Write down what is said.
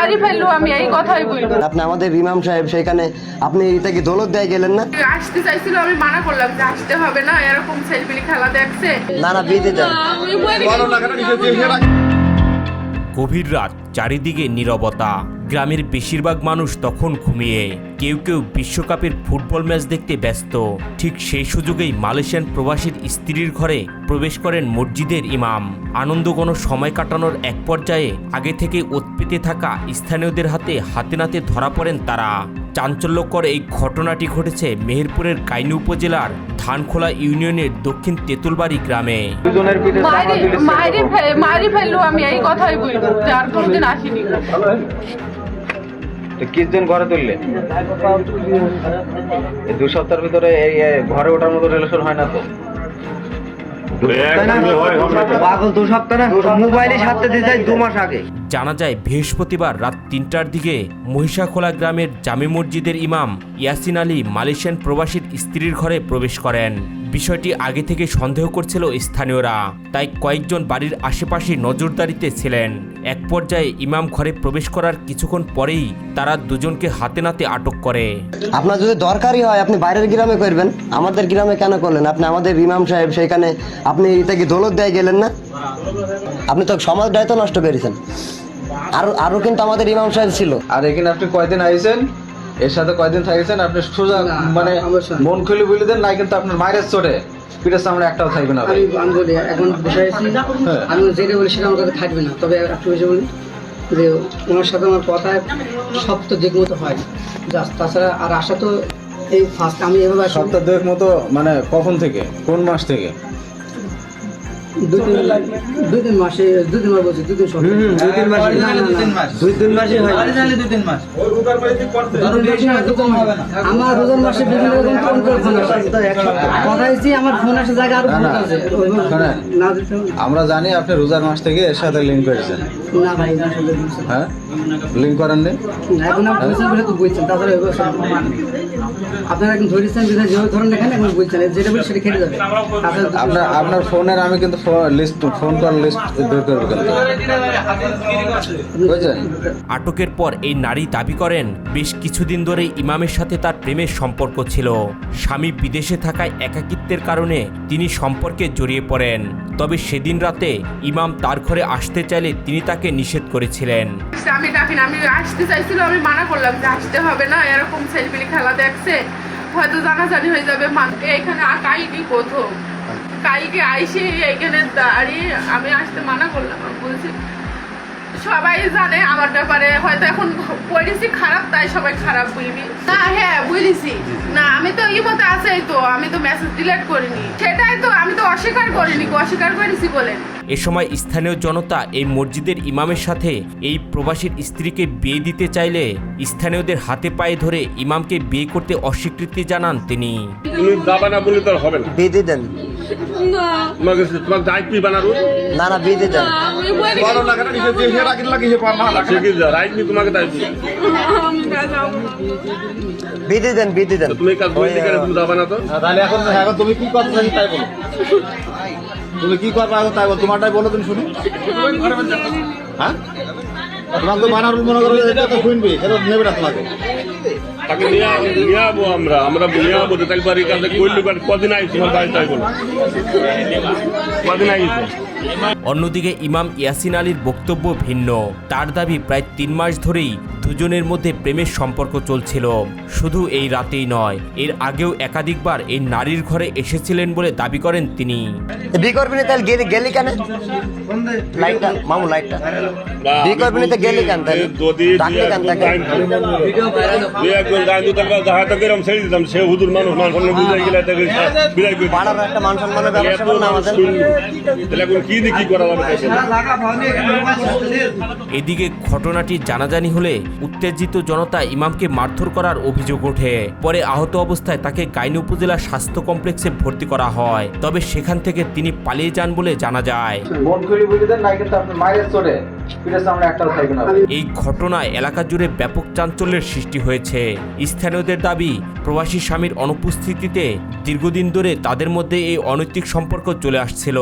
মারি ফেললো, আমি এই কথাই বলবো। আপনি আমাদের ইমাম সাহেব, সেখানে আপনি এটা কি দৌলত দেয় গেলেন না? আসতে চাইছিল, আমি মানা করলাম যে আসতে হবে না, এরকম ছেলেপিলি খেলা দেখছে। না না, বিয়ে দেন। গভীর রাত, চারিদিকে নীরবতা। গ্রামের বেশিরভাগ মানুষ তখন ঘুমিয়ে, কেউ কেউ বিশ্বকাপের ফুটবল ম্যাচ দেখতে ব্যস্ত। ঠিক সেই সুযোগেই মালয়েশিয়ান প্রবাসীর স্ত্রীর ঘরে প্রবেশ করেন মসজিদের ইমাম। আনন্দঘন সময় কাটানোর এক পর্যায়ে আগে থেকে উৎপেতে থাকা স্থানীয়দের হাতে নাতে ধরা পড়েন তারা। চাঞ্চল্যকর এই ঘটনাটি ঘটেছে মেহেরপুরের কাইনী উপজেলার ধানখোলা ইউনিয়নের দক্ষিণ তেঁতুলবাড়ি গ্রামে। মারি ফেললো, আমি এই কথাই বলবো, যার কোনদিন আসিনি। কিছুদিন ঘরে তুললে এই 2 সপ্তাহের ভিতরে এই ঘরে ওঠার মতো রিলেশন হয় না তো? জানা যায় বৃহস্পতিবার রাত 3টার দিকে মহিষাখোলা গ্রামের জামে মসজিদের ইমাম ইয়াসিন আলী মালয়েশিয়ান প্রবাসীর স্ত্রীর ঘরে প্রবেশ করেন। বিষয়টি আগে থেকে সন্দেহ করছিল স্থানীয়রা, তাই কয়েকজন বাড়ির আশেপাশে নজরদারিতে ছিলেন। এক পর্যায়ে ইমাম ঘরে প্রবেশ করার কিছুক্ষণ পরেই তারা দুজনকে হাতে নাতে আটক করে। আপনার যদি দরকারই হয় আপনি বাইরের গ্রামে করবেন, আমাদের গ্রামে কেন করলেন? আপনি আমাদের ইমাম সাহেব, সেখানে আপনি এটা কি দৌলত দেয় গেলেন না? আপনি তো সমাজটাই তো নষ্ট করেছেন। আরো কিন্তু আমাদের ইমাম সাহেব ছিল। আর এখানে আপনি কয়দিন আইছেন, এর সাথে কয়দিন থাকেছেন, আপনি সোজা মানে মন খুলে বলে দেন না, কিন্তু আপনার মায়ের চোটে পিঠের সামনে একটাও থাকবে না। আমি বলি এখন বিষয় আমি যেটা বলি সেটা আমার কাছে থাকবে না। তবে একটু বেশি বলি যে ওনার সাথে আমার কথা সব তো দিক মতো হয়, তাছাড়া আর আশা তো এই ফার্স্ট আমি এভাবে সপ্তাহ 2 মতো। মানে কখন থেকে, কোন মাস থেকে? 2-3 মাসে, 2-3 মাস বলছি, 2-3 সপ্তাহ, 2-3 মাস, 2-3 মাসই হয়। আমার রোজার মাসে বিভিন্ন রকম ফোন করে ফোন আসে, কথা হয়েছি আমার ফোন আসে জায়গা আরো ফোন আছে। আমরা জানি আপনি রোজার মাস থেকে এর সাথে লিঙ্ক করেছেন। না ভাই, হ্যাঁ, লিঙ্ক করেননি এখন আপনি বলছেন বলে তো বলছেন, তাছাড়া আপনারা এখন ধরেছেন যেভাবে ধরেন এখানে এখন বলছেন যেটা বলি সেটা খেটে যাবে। আপনার ফোনের আমি কিন্তু ফোন কল লিস্ট বের করবো কিন্তু, বুঝলেন? আটকের পর এই নারী দাবি করেন বেশ কিছুদিন ধরে ইমামের সাথে তার প্রেমের সম্পর্ক ছিল। স্বামী বিদেশে থাকায় একাকিত্বের কারণে তিনি সম্পর্কে জড়িয়ে পড়েন। তবে সেদিন রাতে ইমাম তার ঘরে আসতে চাইলে তিনি তাকে নিষেধ করেছিলেন। আমি ডাকিনি, আমি আসতে চাইছিল, আমি মানা করলাম যে আসতে হবে না, এরকম ছেলেপিলি খেলা দেখছে, হয়তো জানাজানি হয়ে যাবে। এখানে কাইনি প্রথম, কাইকে আইসে এখানে দাঁড়িয়ে আমি আসতে মানা করলাম। বলছি সবাই জানে আমার ব্যাপারে, হয়তো এখন পরিস্থিতি খারাপ তাই সবাই খারাপ বলবি না। হ্যাঁ বুঝেছি না, আমি তো ইমতে আছেই তো, আমি তো মেসেজ ডিলিট করিনি, সেটাই তো আমি তো অস্বীকার করিনি, অস্বীকার করেছি বলেন। এ সময় স্থানীয় জনতা এই মসজিদের ইমামের সাথে এই প্রবাসীর স্ত্রীকে বিয়ে দিতে চাইলে স্থানীয়দের হাতে পায়ে ধরে ইমামকে বিয়ে করতে অস্বীকৃতি জানান তিনি। বিয়ে দেন। না না, বিয়ে দেন। বিয়ে দেন, বিয়ে দেন। তাহলে এখন তুমি কি করছো তাই বলো, তুমি কি করবে এখন তাই বলো, তোমারটাই বলো তুমি শুনি। হ্যাঁ, তোমাকে তো বানার মনে করো এটা তো শুনবি, এটা নেবে না তোমাকে। অন্যদিকে ইমাম ইয়াসিন আলীর বক্তব্য ভিন্ন। তার দাবি প্রায় 3 মাস ধরেই দুজনের মধ্যে প্রেমের সম্পর্ক চলছিল। শুধু এই রাতেই নয়, এর আগেও একাধিকবার এই নারীর ঘরে এসেছিলেন বলে দাবি করেন তিনি। বিয়ে করবি না তাহলে গেলি কেন? লাইটটা মামু, লাইটটা বিয়ে করবি না তো গেলি কেন? তাহলে ডাকলি কেন তাকে? পাড়ার একটা মান সম্মানের ব্যবস্থা না আমাদের। এদিকে ঘটনাটি জানাজানি হলে উত্তেজিত জনতা ইমামকে মারধর করার অভিযোগ ওঠে। পরে আহত অবস্থায় তাকে কাইনী উপজেলা স্বাস্থ্য কমপ্লেক্সে ভর্তি করা হয়। তবে সেখান থেকে তিনি পালিয়ে যান বলে জানা যায়। এই ঘটনায় এলাকা জুড়ে ব্যাপক চাঞ্চল্যের সৃষ্টি হয়েছে। স্থানীয়দের দাবি, প্রবাসী স্বামীর অনুপস্থিতিতে দীর্ঘদিন ধরে তাদের মধ্যে এই অনৈতিক সম্পর্ক চলে আসছিল।